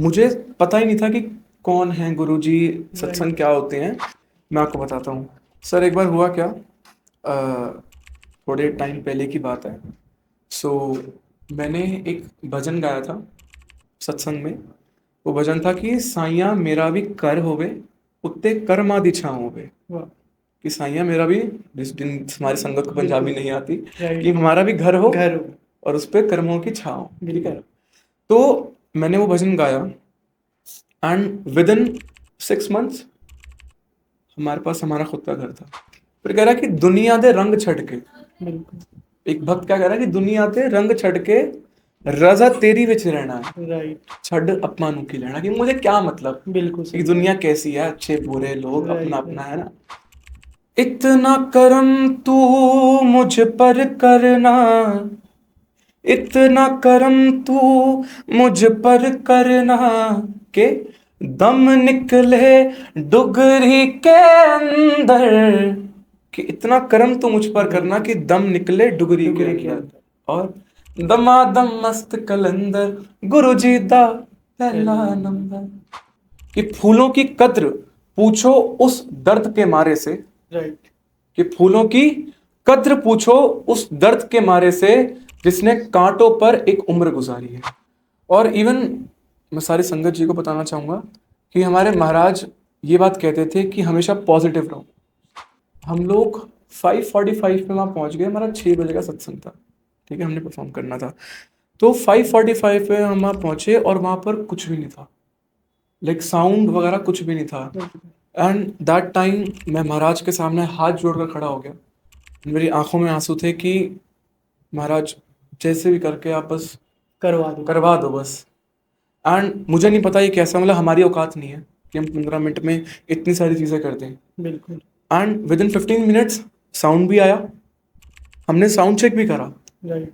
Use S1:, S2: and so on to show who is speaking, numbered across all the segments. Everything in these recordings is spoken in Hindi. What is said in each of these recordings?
S1: मुझे पता ही नहीं था कि कौन है गुरुजी, सत्संग
S2: राइट।
S1: क्या होते हैं। मैं आपको बताता हूँ। सर एक बार हुआ क्या, थोड़े टाइम पहले की बात है। सो मैंने एक भजन गाया था सत्संग में। वो भजन था कि साइया मेरा भी कर होवे, उत्ते कर्मा दी छां होवे।
S2: वाह।
S1: कि साइया मेरा भी, जिस दिन हमारी संगत को पंजाबी
S2: बिल्कुल।
S1: नहीं आती, कि
S2: राइट।
S1: हमारा भी घर हो
S2: घर हो।
S1: और उस पे कर्मों की छां हो। ठीक है।
S2: बिल्कुल।
S1: तो मैंने वो भजन गाया एंड विद इन 6 मंथ्स हमारे पास हमारा खुद का घर था। फिर कह रहा कि दुनिया दे रंग छड़ के,
S2: बिल्कुल।
S1: एक भक्त क्या कह रहा है कि दुनिया दे रंग छड़ के रजा तेरी विच रहना है,
S2: राइट।
S1: छड़ अपमानों की लेना। कि मुझे क्या मतलब
S2: बिल्कुल
S1: कि
S2: सही बात।
S1: दुनिया कैसी है, अच्छे बुरे लोग, अपना
S2: राइट
S1: अपना
S2: राइट।
S1: है ना। इतना करम तू मुझ पर करना, इतना करम तू मुझ पर करना, के दम निकले डुगरी के अंदर। कि इतना करम तू मुझ पर करना
S2: बिल्कुल।
S1: कि दम निकले डुगरी के
S2: डुगरी के
S1: अंदर।
S2: अंदर।
S1: और दमादम मस्त कलंदर, गुरु जी दा पहला
S2: पहला नंबर।
S1: नंबर। कि फूलों की कद्र पूछो उस दर्द के मारे से,
S2: राइट।
S1: कि फूलों की कद्र पूछो उस दर्द के मारे से, जिसने कांटों पर एक उम्र गुजारी है। और इवन मैं सारी संगत जी को बताना चाहूंगा कि हमारे महाराज ये बात कहते थे कि हमेशा पॉजिटिव रहो। हम लोग 5:45 पे वहाँ पहुंच गए, हमारा 6 बजे का सत्संग था। ठीक है, हमने परफॉर्म करना था। तो 5:45 पे हम वहाँ पहुंचे और वहाँ पर कुछ भी नहीं था, लाइक साउंड वगैरह कुछ भी नहीं था।
S2: बिल्कुल।
S1: एंड दैट टाइम मैं महाराज के सामने हाथ जोड़कर खड़ा हो गया। मेरी आंखों में आंसू थे कि महाराज जैसे भी करके आप बस
S2: करवा दो।
S1: करवा दो बस। एंड मुझे नहीं पता ये कैसा, मतलब हमारी औकात नहीं है कि हम 15 मिनट में इतनी सारी चीज़ें कर दें।
S2: बिल्कुल।
S1: And with in 15 minutes sound भी आया, हमने साउंड चेक भी करा
S2: राइट।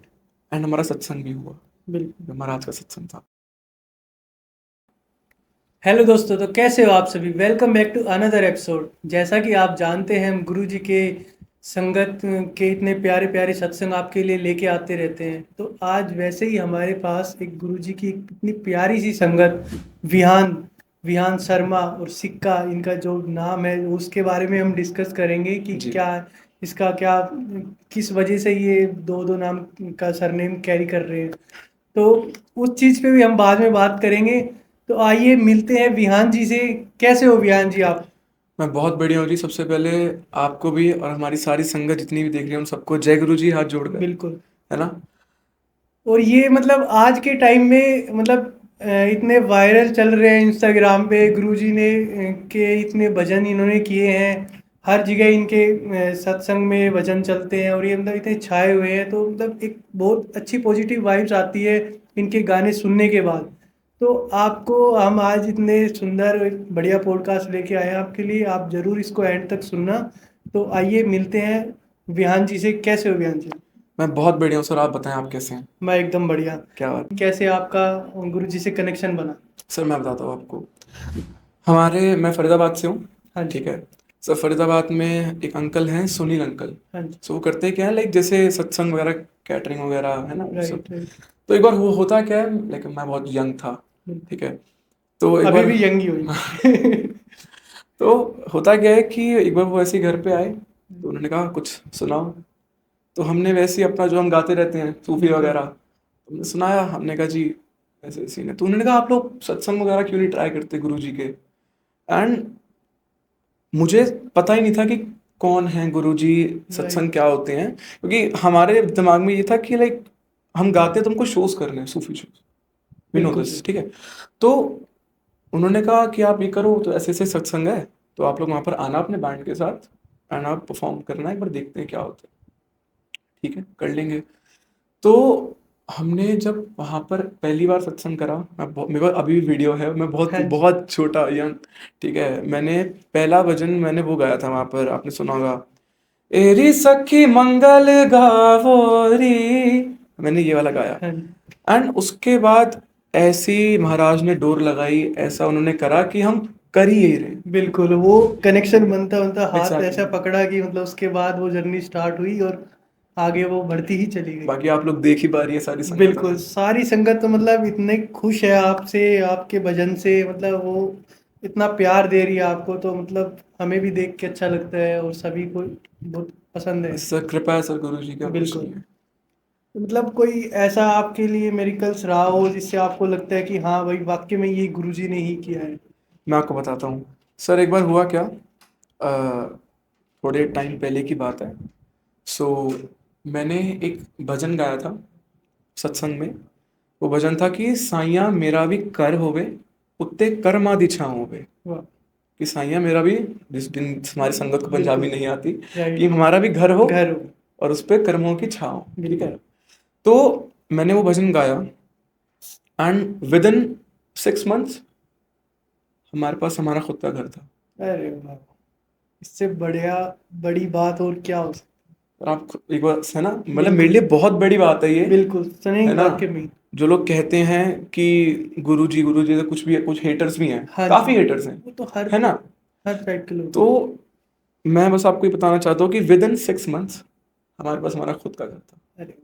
S1: एंड हमारा सत्संग भी हुआ,
S2: बिल्कुल।
S1: जो महाराज का सत्संग था।
S2: हेलो दोस्तों, तो कैसे हो आप सभी। Welcome back to another episode. जैसा कि आप जानते हैं, हम गुरु जी के संगत के इतने प्यारे प्यारे सत्संग आपके लिए लेके आते रहते हैं। तो आज वैसे ही हमारे पास एक गुरु जी की इतनी प्यारी सी संगत, विहान विहान शर्मा और सिक्का, इनका जो नाम है उसके बारे में हम डिस्कस करेंगे कि
S1: जी।
S2: क्या इसका क्या, किस वजह से ये दो दो नाम का सरनेम कैरी कर रहे हैं। तो उस चीज़ पे भी हम बाद में बात करेंगे। तो आइए मिलते हैं विहान जी से। कैसे हो विहान जी आप।
S1: मैं बहुत बढ़िया हूँ जी। सबसे पहले आपको भी और हमारी सारी संगत जितनी भी देख रही है उन सबको जय गुरु जी, हाथ जोड़कर,
S2: बिल्कुल।
S1: है ना।
S2: और ये मतलब आज के टाइम में मतलब इतने वायरल चल रहे हैं इंस्टाग्राम पे। गुरुजी ने के इतने भजन इन्होंने किए हैं। हर जगह इनके सत्संग में भजन चलते हैं और ये मतलब इतने छाए हुए हैं। तो मतलब एक बहुत अच्छी पॉजिटिव वाइब्स आती है इनके गाने सुनने के बाद। तो आपको हम आज इतने सुंदर एक बढ़िया पॉडकास्ट लेके आए हैं आपके लिए। आप जरूर इसको एंड तक सुनना। तो आइए मिलते हैं विहान जी से। कैसे हो विहान जी।
S1: मैं बहुत बढ़िया हूँ सर, आप बताएं आप कैसे हैं।
S2: मैं एकदम बढ़िया।
S1: क्या बात।
S2: कैसे आपका गुरु जी से कनेक्शन बना।
S1: सर मैं बताता हूँ आपको। मैं फरीदाबाद से हूँ।
S2: हाँ
S1: ठीक
S2: जी।
S1: है। सर फरीदाबाद में एक अंकल हैं, सुनील अंकल।
S2: हाँ जी।
S1: सो वो करते क्या है, लाइक जैसे सत्संग वगैरह, कैटरिंग वगैरह, है ना वो सब।
S2: Right right.
S1: तो एक बार वो होता क्या है, लाइक मैं बहुत यंग था।
S2: बिल्कुल।
S1: ठीक है। तो एक
S2: अभी
S1: बार
S2: भी यंग ही हुई।
S1: तो होता क्या है कि एक बार वो ऐसे ही घर पे आए, तो उन्होंने कहा कुछ सुनाओ। तो हमने वैसे ही अपना जो हम गाते रहते हैं सूफी
S2: बिल्कुल।
S1: वगैरह, हमने सुनाया। हमने कहा जी ऐसे सीन है। तो उन्होंने कहा आप लोग सत्संग वगैरह क्यों नहीं ट्राई करते गुरु जी के। एंड मुझे पता ही नहीं था कि कौन है गुरु जी, सत्संग
S2: राइट।
S1: क्या होते हैं। क्योंकि हमारे दिमाग में ये था कि लाइक हम गाते हैं तो हमको शोज करने हैं, सूफी शोज, वी नो
S2: बिल्कुल
S1: दिस।
S2: बिल्कुल।
S1: ठीक है। तो उन्होंने कहा कि आप ये करो, तो ऐसे ऐसे सत्संग है, तो आप लोग वहाँ पर आना अपने बैंड के साथ एंड आप परफॉर्म करना, एक बार देखते हैं क्या होता है। ठीक है, कर लेंगे। तो हमने जब वहाँ पर पहली बार सत्संग करा, मेरे पास अभी भी वीडियो है, मैं बहुत
S2: हाँ जी।
S1: बहुत छोटा यंग। ठीक है। मैंने पहला भजन मैंने वो गाया था वहाँ पर, आपने सुना होगा, एरी सखी मंगल गावोरी। मैंने ये वाला गाया।
S2: हाँ जी।
S1: एंड उसके बाद ऐसी महाराज ने डोर लगाई, ऐसा उन्होंने करा कि हम कर ही यही रहे।
S2: बिल्कुल वो कनेक्शन बनता बनता हाथ
S1: एग्जैक्टली
S2: ऐसा पकड़ा कि मतलब उसके बाद वो जर्नी स्टार्ट हुई और आगे वो बढ़ती ही चली गई।
S1: बाकी आप लोग देख ही पा रही है सारी संगत
S2: बिल्कुल,
S1: हमें।
S2: सारी संगत तो मतलब इतने खुश है आपसे, आपके भजन से, मतलब वो इतना प्यार दे रही है आपको, तो मतलब हमें भी देख के अच्छा लगता है और सभी को बहुत पसंद है।
S1: बस सर कृपा है सर, गुरु जी का, कुछ
S2: बिल्कुल।
S1: नहीं है।
S2: तो मतलब कोई ऐसा आपके लिए मेरिकल्स रहा हो जिससे आपको लगता है कि हाँ भाई वाकई में ये गुरुजी ने ही किया है?
S1: मैं आपको बताता हूँ सर, एक बार हुआ क्या, थोड़े टाइम पहले की बात है। सो मैंने एक भजन गाया था सत्संग में। वो भजन था कि साइया मेरा भी कर होवे, उत्ते कर्मा दी छां होवे।
S2: वाह।
S1: कि साइया मेरा भी, जिस दिन हमारी संगत को पंजाबी
S2: बिल्कुल।
S1: नहीं आती, कि
S2: राइट।
S1: हमारा भी घर हो
S2: घर हो।
S1: और उस पे कर्मों की छां हो। ठीक है।
S2: बिल्कुल।
S1: तो मैंने वो भजन गाया, एंड विद इन 6 मंथ्स हमारे पास हमारा खुद का घर था।
S2: अरे वाह, इससे बढ़िया बड़ी बात और क्या हो सकती
S1: और आप एक बार है ना,
S2: है।
S1: मतलब मेरे लिए
S2: बिल्कुल।
S1: बहुत बड़ी बात है ये,
S2: बिल्कुल
S1: है
S2: नहीं,
S1: ना।
S2: वाकई में।
S1: जो लोग कहते हैं कि गुरु जी से कुछ भी, कुछ हेटर्स भी हैं,
S2: हाँ जी।
S1: काफी हेटर्स हैं,
S2: वो तो हर
S1: है ना।
S2: हर टाइप के लोग
S1: तो
S2: हैं।
S1: मैं बस आपको ये बताना चाहता हूँ कि विद इन 6 मंथ्स हमारे पास हमारा खुद का घर था।
S2: अरे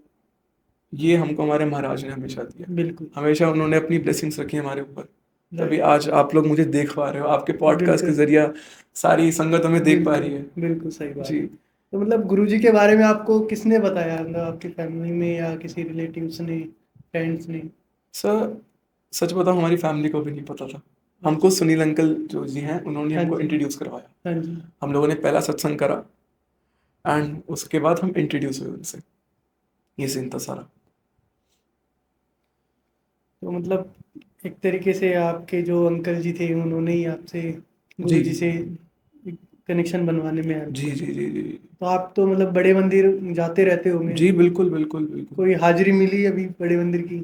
S1: ये हमको हमारे महाराज ने हमेशा दिया।
S2: बिल्कुल।
S1: हमेशा उन्होंने अपनी ब्लेसिंग्स रखी हमारे ऊपर। तभी
S2: राइट।
S1: आज आप लोग मुझे देख पा रहे हो, आपके पॉडकास्ट के
S2: बिल्कुल।
S1: जरिए सारी संगत हमें देख पा
S2: बिल्कुल।
S1: रही है।
S2: बिल्कुल सही बात
S1: जी
S2: है। तो मतलब गुरुजी के बारे में आपको किसने बताया, मतलब आपकी फैमिली में या किसी रिलेटिव्स ने, फ्रेंड्स ने?
S1: सर, सच बताओ हमारी फैमिली को भी नहीं पता था। हमको
S2: अच्छा।
S1: सुनील अंकल जो जी हैं, उन्होंने
S2: हाँ
S1: हमको
S2: जी।
S1: इंट्रोड्यूस करवाया।
S2: हाँ जी।
S1: हम लोगों ने पहला सत्संग करा, एंड उसके बाद हम इंट्रोड्यूस हुए उनसे। ये सीन था सारा।
S2: तो मतलब एक तरीके से आपके जो अंकल जी थे उन्होंने ही आपसे,
S1: जी
S2: गुरुजी से कनेक्शन बनवाने में हेल्प
S1: जी
S2: की।
S1: जी जी जी।
S2: तो आप तो मतलब बड़े मंदिर जाते रहते होंगे,
S1: जी बिल्कुल बिल्कुल बिल्कुल।
S2: कोई हाजिरी मिली अभी बड़े मंदिर की?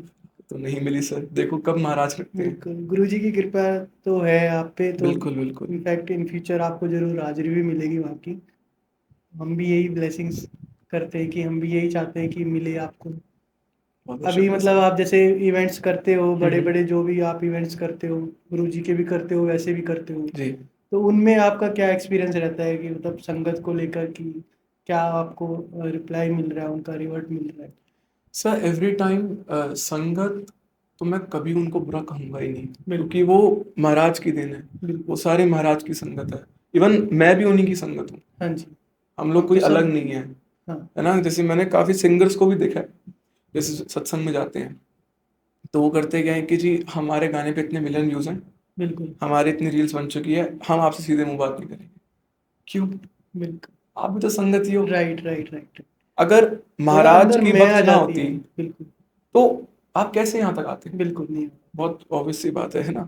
S1: तो नहीं मिली सर, देखो कब महाराज रखते हैं।
S2: बिल्कुल, गुरुजी की कृपा तो है आप पे, तो
S1: बिल्कुल बिल्कुल।
S2: इनफैक्ट इन फ्यूचर आपको जरूर हाजिरी भी मिलेगी वहाँ की। हम भी यही ब्लेसिंग्स करते हैं कि हम भी यही चाहते हैं कि मिले आपको।
S1: बहुत बहुत
S2: अभी
S1: शुक्रिया
S2: मतलब
S1: सर।
S2: आप जैसे इवेंट्स करते हो, बड़े
S1: हम्म।
S2: बड़े जो भी आप इवेंट्स करते हो, गुरुजी के भी करते हो, वैसे भी करते हो,
S1: जी
S2: तो उनमें आपका क्या एक्सपीरियंस रहता है कि मतलब संगत को लेकर, कि क्या आपको रिप्लाई मिल रहा है, उनका रिवर्ट मिल रहा है?
S1: सर, एवरी टाइम संगत, तो मैं कभी उनको बुरा कहूंगा ही नहीं,
S2: बिल्कुल।
S1: क्योंकि वो महाराज की देन है। वो
S2: बिल्कुल।
S1: सारे महाराज की संगत है। इवन मैं भी उन्हीं की संगत हूँ।
S2: हाँ जी।
S1: हम लोग
S2: हम तो
S1: कोई अलग
S2: सब।
S1: नहीं है,
S2: हाँ।
S1: है ना। जैसे मैंने काफी सिंगर्स को भी देखा है, जैसे सत्संग में जाते हैं तो वो करते क्या है कि जी हमारे गाने पे इतने मिलियन व्यूज हैं,
S2: बिल्कुल।
S1: हमारी इतनी रील्स बन चुकी है, हम आपसे सीधे मुंह बात नहीं करेंगे। क्यों?
S2: बिल्कुल।
S1: आप भी तो संगत ही हो।
S2: Right right right.
S1: अगर
S2: थोड़ा
S1: महाराज
S2: अंदर
S1: की
S2: मैं आ
S1: भक्त ना
S2: जाती
S1: होती
S2: है। बिल्कुल।
S1: तो आप कैसे यहाँ तक आते?
S2: बिल्कुल नहीं।
S1: बहुत ऑब्वियस सी बात है ना।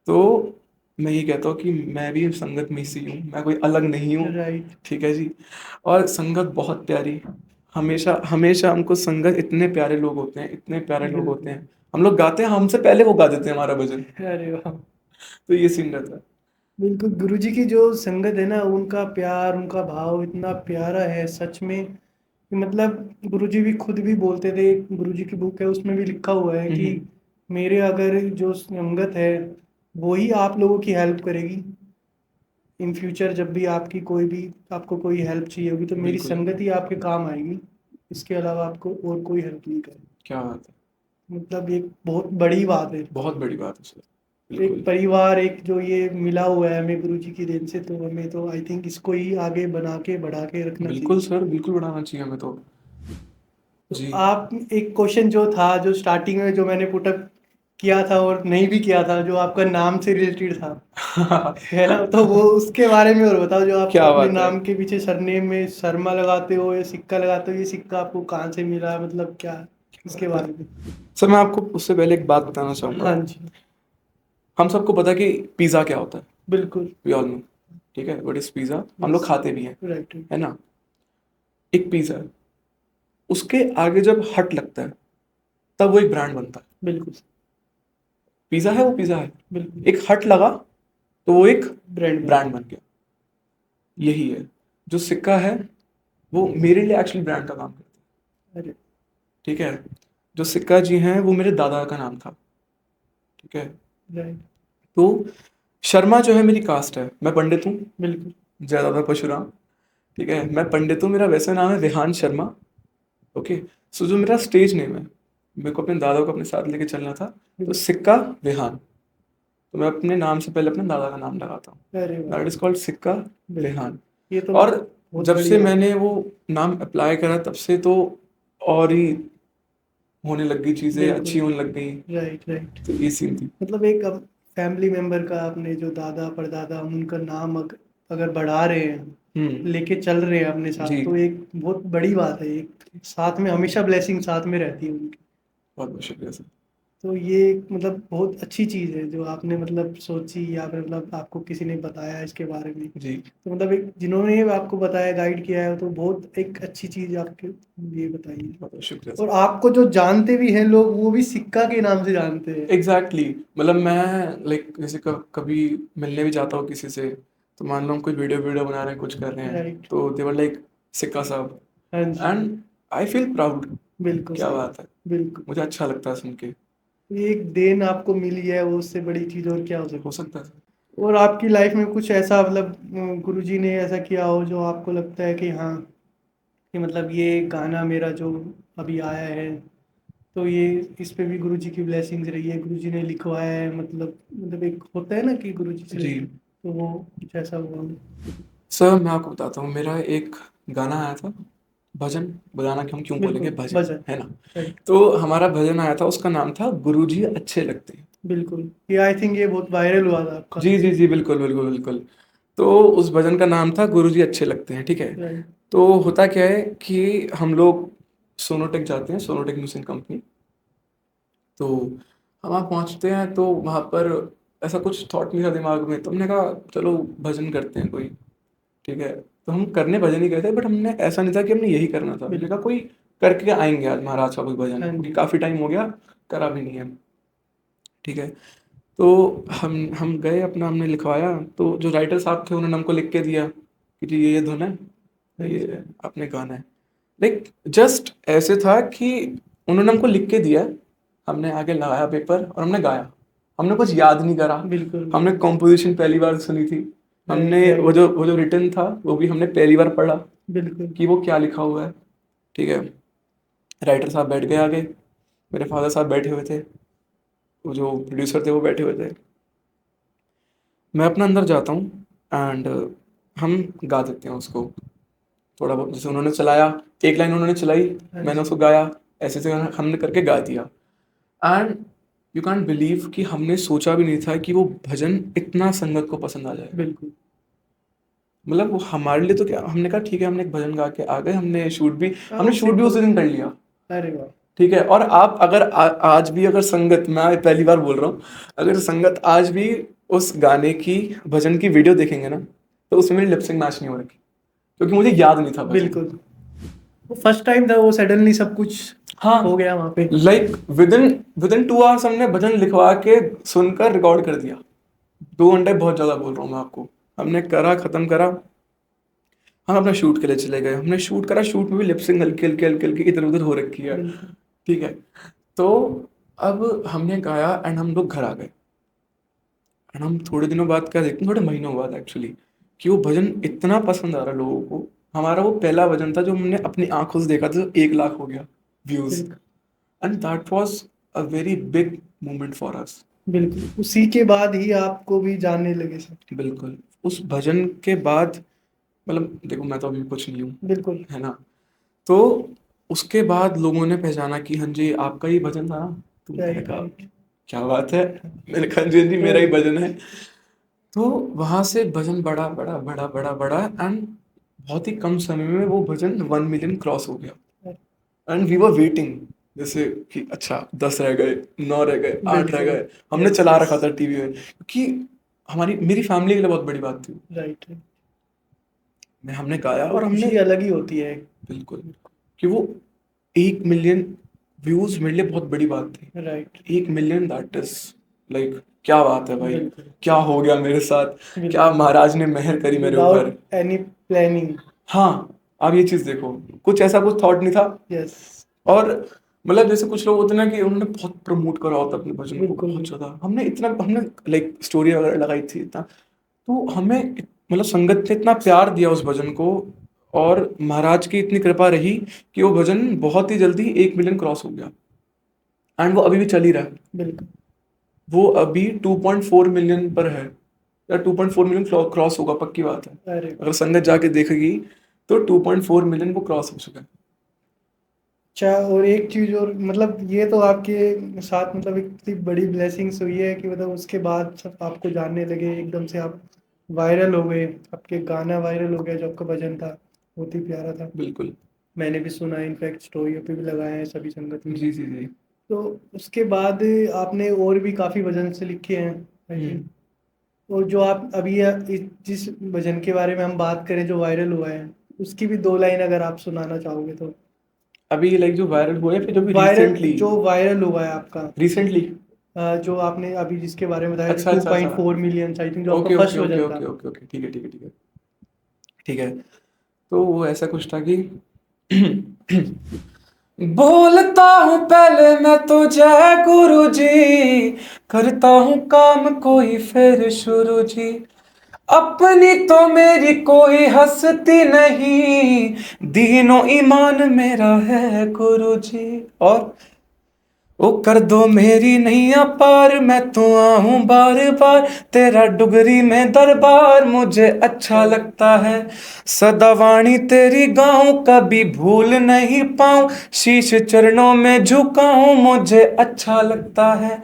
S1: तो मैं ये कहता हूँ कि मैं भी संगत में से ही हूँ, मैं कोई अलग नहीं हूँ।
S2: राइट।
S1: ठीक है जी। और संगत बहुत प्यारी, हमेशा हमेशा हमको संगत, इतने प्यारे लोग होते हैं, इतने प्यारे लोग होते
S2: बिल्कुल।
S1: हैं। हम लोग गाते हैं, हमसे पहले वो गा देते हैं हमारा भजन।
S2: अरे वाह।
S1: तो ये सीन रहता है।
S2: बिल्कुल, गुरुजी की जो संगत है ना, उनका प्यार, उनका भाव इतना प्यारा है सच में, कि मतलब गुरुजी भी खुद भी बोलते थे, गुरुजी की बुक है उसमें भी लिखा हुआ है कि
S1: हम्म।
S2: मेरे अगर जो संगत है वो ही आप लोगों की हेल्प करेगी इन फ्यूचर, जब भी आपकी कोई भी, आपको कोई हेल्प चाहिए होगी तो मेरी
S1: बिल्कुल।
S2: संगत ही आपके काम आएगी, इसके अलावा आपको और कोई हेल्प नहीं करेगी।
S1: क्या बात है।
S2: मतलब एक बहुत बड़ी बात है।
S1: बहुत बड़ी बात है सर।
S2: एक
S1: बिल्कुल
S2: परिवार, एक जो ये मिला हुआ है हमें गुरु जी की देन से, तो हमें तो आई थिंक इसको ही आगे बना के बढ़ा के रखना
S1: बिल्कुल
S2: चाहिए।
S1: सर, बिल्कुल बढ़ाना चाहिए हमें तो।
S2: तो
S1: जी
S2: आप, एक क्वेश्चन जो था, जो स्टार्टिंग में जो मैंने पुटअप किया था और नहीं भी किया था, जो आपका नाम से रिलेटेड था, है ना, तो वो उसके बारे में और बताओ, जो आप
S1: क्या
S2: अपने
S1: बात है।
S2: नाम के पीछे सरनेम में शर्मा लगाते हो या सिक्का लगाते हो, ये सिक्का आपको कहाँ से मिला, मतलब क्या, इसके बारे में?
S1: सर मैं आपको उससे पहले एक बात बताना चाहूंगा।
S2: हाँ जी।
S1: हम सबको पता है कि पिज़्ज़ा क्या होता है,
S2: बिल्कुल।
S1: We all know. ठीक है, व्हाट इज पिज़्ज़ा, हम लोग
S2: यस।
S1: खाते भी हैं,
S2: राइट।
S1: है ना। एक पिज़्ज़ा है, उसके आगे जब हट लगता है तब वो एक ब्रांड बनता है।
S2: बिल्कुल।
S1: पिज़्ज़ा है, वो पिज़्ज़ा है।
S2: बिल्कुल।
S1: एक हट लगा तो वो एक
S2: ब्रांड बन
S1: ब्रांड
S2: गया।
S1: बन गया। यही है। जो सिक्का है वो मेरे लिए एक्चुअली ब्रांड का काम करता है।
S2: अरे।
S1: ठीक है। जो सिक्का जी हैं वो मेरे दादा का नाम था। ठीक है।
S2: राइट।
S1: तो शर्मा जो है मेरी कास्ट है, मैं पंडित हूँ।
S2: बिल्कुल।
S1: जय दादा परशुराम। ठीक है, मैं पंडित हूँ, मेरा वैसा नाम है विहान शर्मा। ओके, सो जो मेरा स्टेज नेम है, मेरे को अपने दादा को अपने साथ लेके चलना था, तो सिक्का रेहान, तो मैं अपने नाम से पहले अपने दादा का नाम लगाता हूँ,
S2: अरे वाह,
S1: दैट इज कॉल्ड सिक्का रेहान।
S2: ये तो
S1: और
S2: बहुत
S1: जब
S2: बड़ी
S1: से
S2: बात
S1: मैंने वो नाम अप्लाई करा तब से तो और ही होने लग गई, चीज़ें
S2: बिल्कुल,
S1: अच्छी होने लग गई,
S2: राइट राइट।
S1: तो ये सीन थी।
S2: मतलब एक फैमिली मेंबर का, अपने जो दादा परदादा हम उनका नाम अगर बढ़ा रहे हैं,
S1: हम्म।
S2: लेके चल रहे हैं अपने
S1: जी,
S2: साथ, तो एक बहुत बड़ी बात है। एक साथ में हमेशा ब्लेसिंग साथ में रहती है उनकी।
S1: बहुत बहुत शुक्रिया सर।
S2: तो ये एक मतलब बहुत अच्छी चीज़ है जो आपने मतलब सोची, या फिर मतलब आपको किसी ने बताया इसके बारे में।
S1: जी,
S2: तो मतलब एक जिन्होंने आपको बताया, गाइड किया है, तो बहुत एक अच्छी चीज़ आपके लिए बताई है।
S1: बहुत बहुत शुक्रिया
S2: और
S1: सर।
S2: आपको जो जानते भी हैं लोग, वो भी सिक्का के नाम से जानते हैं।
S1: एग्जैक्टली मतलब मैं लाइक जैसे कभी मिलने भी जाता हूँ किसी से, तो मान लो हम कोई वीडियो बना रहे हैं, कुछ कर रहे हैं,
S2: राइट।
S1: तो देवर लाइक सिक्का साहब,
S2: हाँ जी,
S1: एंड आई फील प्राउड।
S2: बिल्कुल
S1: क्या
S2: सही,
S1: बात है,
S2: बिल्कुल।
S1: मुझे अच्छा लगता है सुन के।
S2: ये एक देन आपको मिली है, वो उससे बड़ी चीज़ और क्या हो
S1: हो
S2: सकती
S1: सकता है सर।
S2: है। और आपकी लाइफ में कुछ ऐसा मतलब गुरुजी ने ऐसा किया हो जो आपको लगता है कि हाँ, कि मतलब ये गाना मेरा जो अभी आया है, तो ये इस पे भी गुरुजी की ब्लेसिंग्स रही है, गुरुजी ने लिखवाया है, मतलब एक होता है ना कि गुरुजी से
S1: जी
S2: रिलेटेड, तो वो कुछ ऐसा हुआ हो?
S1: सर, मैं आपको बताता हूँ, मेरा एक गाना आया था, भजन बजाना कि हम क्यों बोलेंगे,
S2: बिल्कुल,
S1: भजन
S2: भजन।
S1: है ना।
S2: राइट।
S1: तो हमारा भजन आया था, उसका नाम था गुरुजी अच्छे लगते हैं।
S2: बिल्कुल, ये आई थिंक ये बहुत वायरल हुआ था आपका।
S1: जी जी जी, बिल्कुल बिल्कुल बिल्कुल। तो उस भजन का नाम था गुरुजी अच्छे लगते हैं, ठीक है।
S2: राइट।
S1: तो होता क्या है कि हम लोग सोनोटेक जाते हैं, सोनोटेक म्यूजिक कंपनी। तो हम वहाँ पहुँचते हैं, तो वहाँ पर ऐसा कुछ थॉट नहीं था दिमाग में, तो हमने कहा चलो भजन करते हैं कोई, ठीक है। तो हम करने भजन ही गए थे, बट हमने ऐसा नहीं था कि हमने यही करना था, हमने कहा
S2: बिल्कुल।
S1: कोई करके आएंगे आज महाराज का कोई भजन,
S2: हाँ
S1: क्योंकि
S2: जी।
S1: काफ़ी टाइम हो गया, करा भी नहीं है, ठीक है। तो हम गए अपना, हमने लिखवाया, तो जो राइटर साहब थे उन्होंने हमको लिख के दिया कि जी ये धुन है,
S2: हाँ जी।
S1: ये आपने गाना है। लाइक जस्ट ऐसे था कि उन्होंने हमको लिख के दिया, हमने आगे लगाया पेपर और हमने गाया, हमने कुछ याद नहीं करा,
S2: बिल्कुल,
S1: हमने
S2: बिल्कुल।
S1: कॉम्पोजिशन पहली बार सुनी थी, हमने
S2: राइट, राइट।
S1: वो जो रिटन था वो भी हमने पहली बार पढ़ा
S2: बिल्कुल।
S1: कि वो क्या लिखा हुआ है, ठीक है। राइटर साहब बैठ गए आगे, मेरे फादर साहब बैठे हुए थे, वो जो प्रोड्यूसर थे वो बैठे हुए थे, मैं अपना अंदर जाता हूँ, एंड हम गा देते हैं उसको, थोड़ा बहुत जैसे उन्होंने चलाया, एक लाइन उन्होंने चलाई,
S2: हाँ
S1: मैंने
S2: जी।
S1: उसको गाया, ऐसे ऐसे हमने करके गा दिया। एंड यू कांट बिलीव कि हमने सोचा भी नहीं था कि वो भजन इतना संगत को पसंद आ जाएगा।
S2: बिल्कुल।
S1: मतलब वो हमारे लिए तो क्या, हमने कहा ठीक है, हमने एक भजन गा के आ गए,
S2: हाँ,
S1: हमने
S2: वो
S1: शूट भी उसी
S2: सिंपल।
S1: दिन कर लिया,
S2: अरे वाह।
S1: ठीक है। और आप अगर आज भी अगर संगत, मैं पहली बार बोल रहा हूँ, अगर संगत आज भी उस गाने की भजन की वीडियो देखेंगे ना, तो उसमें मेरी लिपसिंग मैच नहीं हो रखी, क्योंकि मुझे याद नहीं था भजन।
S2: बिल्कुल, वो फर्स्ट टाइम था, वो सडनली सब कुछ
S1: हाँ,
S2: हो गया वहाँ पे।
S1: लाइक विद इन 2 आवर्स हमने भजन लिखवा के सुनकर रिकॉर्ड कर दिया। 2 घंटे बहुत ज़्यादा बोल रहा हूँ मैं आपको, हमने करा, खत्म करा, हम अपना शूट के लिए चले गए, हमने शूट करा, शूट में भी लिपसिंग हल्की हल्की हल्की हल्की इधर उधर हो रखी है,
S2: बिल्कुल।
S1: ठीक है। तो अब हमने गाया एंड हम लोग घर आ गए, एंड हम थोड़े दिनों बाद क्या देखते हैं, थोड़े महीनों बाद एक्चुअली, कि वो भजन इतना पसंद आ रहा लोगों को। हमारा वो पहला भजन था जो हमने अपनी आंखों से देखा था, जो 1 लाख हो गया व्यूज,
S2: बिल्कुल।
S1: And that was a very big moment for us.
S2: बिल्कुल, उसी के बाद ही आपको भी जानने लगे सब।
S1: बिल्कुल, उस भजन के बाद, मतलब देखो मैं तो अभी कुछ नहीं हूँ,
S2: बिल्कुल।
S1: है ना। तो उसके बाद लोगों ने पहचाना कि हाँ जी आपका ही भजन था ना, तो मैंने
S2: राइट,
S1: कहा
S2: राइट।
S1: क्या बात है, मैंने कहा जी हाँ जी मेरा ही
S2: तो
S1: भजन है। तो वहां से भजन बढ़ा बढ़ा बढ़ा बढ़ा बढ़ा, एंड बहुत ही कम समय में वो भजन 1 मिलियन क्रॉस हो गया, एंड वी वर वेटिंग, जैसे कि अच्छा 10 रह गए, 9 रह गए, 8 रह
S2: बिल्कुल।
S1: गए, हमने
S2: यस,
S1: चला
S2: यस।
S1: रखा था टीवी में, क्योंकि मेरी फैमिली के लिए बहुत बड़ी बात थी।
S2: Right, right.
S1: मैं हमने गाया
S2: वो
S1: और हमने,
S2: खुशी अलग ही होती है।
S1: बिल्कुल, कि वो 1 मिलियन व्यूज मेरे लिए बहुत बड़ी बात थी।
S2: Right.
S1: 1 million, that is like क्या बात है भाई,
S2: बिल्कुल,
S1: क्या हो गया मेरे साथ, क्या
S2: बिल्कुल।
S1: महाराज ने मेहर करी मेरे ऊपर।
S2: Without any planning.
S1: हाँ, आप ये चीज देखो, कुछ ऐसा कुछ थॉट नहीं था।
S2: यस।
S1: और मतलब जैसे कुछ लोग होते हैं ना कि उन्होंने बहुत प्रमोट करा होता अपने भजन को,
S2: बिल्कुल,
S1: बहुत
S2: बिल्कुल।
S1: ज्यादा, हमने लाइक स्टोरी वगैरह लगाई थी इतना, तो हमें मतलब संगत ने इतना प्यार दिया उस भजन को, और महाराज की इतनी कृपा रही कि वो भजन बहुत ही जल्दी 1 मिलियन क्रॉस हो गया, एंड वो अभी भी चल ही रहा है।
S2: बिल्कुल।
S1: वो अभी 2.4 मिलियन पर है, या 2.4 मिलियन क्रॉस होगा, पक्की बात है।
S2: अरे
S1: अगर संगत जाके देखेगी तो 2.4 मिलियन वो क्रॉस हो चुका है।
S2: अच्छा, और एक चीज और, मतलब ये तो आपके साथ मतलब एक इतनी बड़ी ब्लेसिंग्स हुई है कि मतलब उसके बाद सब आपको जानने लगे, एकदम से आप वायरल हो गए, आपके गाना वायरल हो गया, जो आपका भजन था बहुत ही प्यारा था।
S1: बिल्कुल।
S2: मैंने भी सुना है, इनफैक्ट स्टोरियों पे भी लगाए हैं सभी संगत में।
S1: जी जी जी।
S2: तो उसके बाद आपने और भी काफ़ी भजन से लिखे हैं आई थिंक। और जो आप अभी जिस भजन के बारे में हम बात करें जो वायरल हुआ है, उसकी भी 2 लाइन अगर आप सुनाना चाहोगे तो।
S1: अभी लाइक जो वायरल हुआ है, फिर जो भी
S2: वायरल,
S1: रिसेंटली,
S2: जो वायरल हुआ है आपका,
S1: रिसेंटली।
S2: जो आपने अभी जिसके बारे में बताया, जो
S1: अच्छा
S2: टू
S1: अच्छा
S2: पॉइंट
S1: अच्छा।
S2: फोर मिलियन आई थिंक, जो
S1: ओके
S2: आपका फर्स्ट
S1: ओके ओके
S2: भजन था।
S1: ओके ओके ओके, ठीक है ठीक है ठीक है ठीक है। तो वो ऐसा कुछ था कि बोलता हूँ पहले मैं तो जय गुरु जी, करता हूँ काम कोई फिर शुरू जी, अपनी तो मेरी कोई हस्ती नहीं, दीनों ईमान मेरा है गुरु जी। और ओ कर दो मेरी नैया पार, मैं तो आऊं बार बार, तेरा डुगरी में दरबार मुझे अच्छा लगता है, सदा वाणी तेरी गाऊं कभी भूल नहीं पाऊं, शीश चरणों में झुकाऊं मुझे अच्छा लगता है,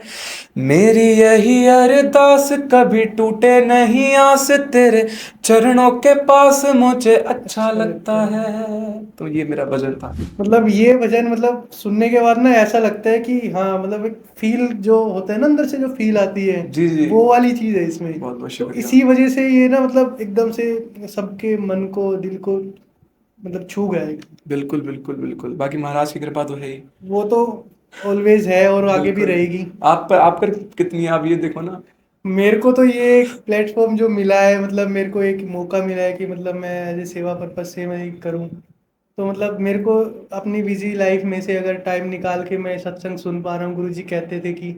S1: मेरी यही अरदास कभी टूटे नहीं आस, तेरे चरणों के पास मुझे अच्छा लगता है। तो ये मेरा भजन था।
S2: मतलब ये भजन मतलब सुनने के बाद ना ऐसा लगता है कि हाँ, मतलब एक फील जो होता है ना, अंदर से जो फील आती है,
S1: जी जी।
S2: वो वाली चीज है इसमें।
S1: बहुत बहुत
S2: तो
S1: शुक्रिया।
S2: इसी वजह से ये ना मतलब एकदम से सबके मन को, दिल को मतलब छू गया है।
S1: बिल्कुल बिल्कुल बिल्कुल, बाकी महाराज की कृपा तो है ही।
S2: वो तो ऑलवेज है और आगे भी
S1: बिल्कुल।
S2: रहेगी।
S1: आप पर कितनी है, आप ये देखो ना।
S2: मेरे को तो ये एक प्लेटफॉर्म जो मिला है, मतलब मेरे को एक मौका मिला है कि मतलब मैं एज ए सेवा पर्पज से मैं करूं। तो मतलब मेरे को अपनी बिजी लाइफ में से अगर टाइम निकाल के मैं सत्संग सुन पा रहा हूँ, गुरुजी कहते थे कि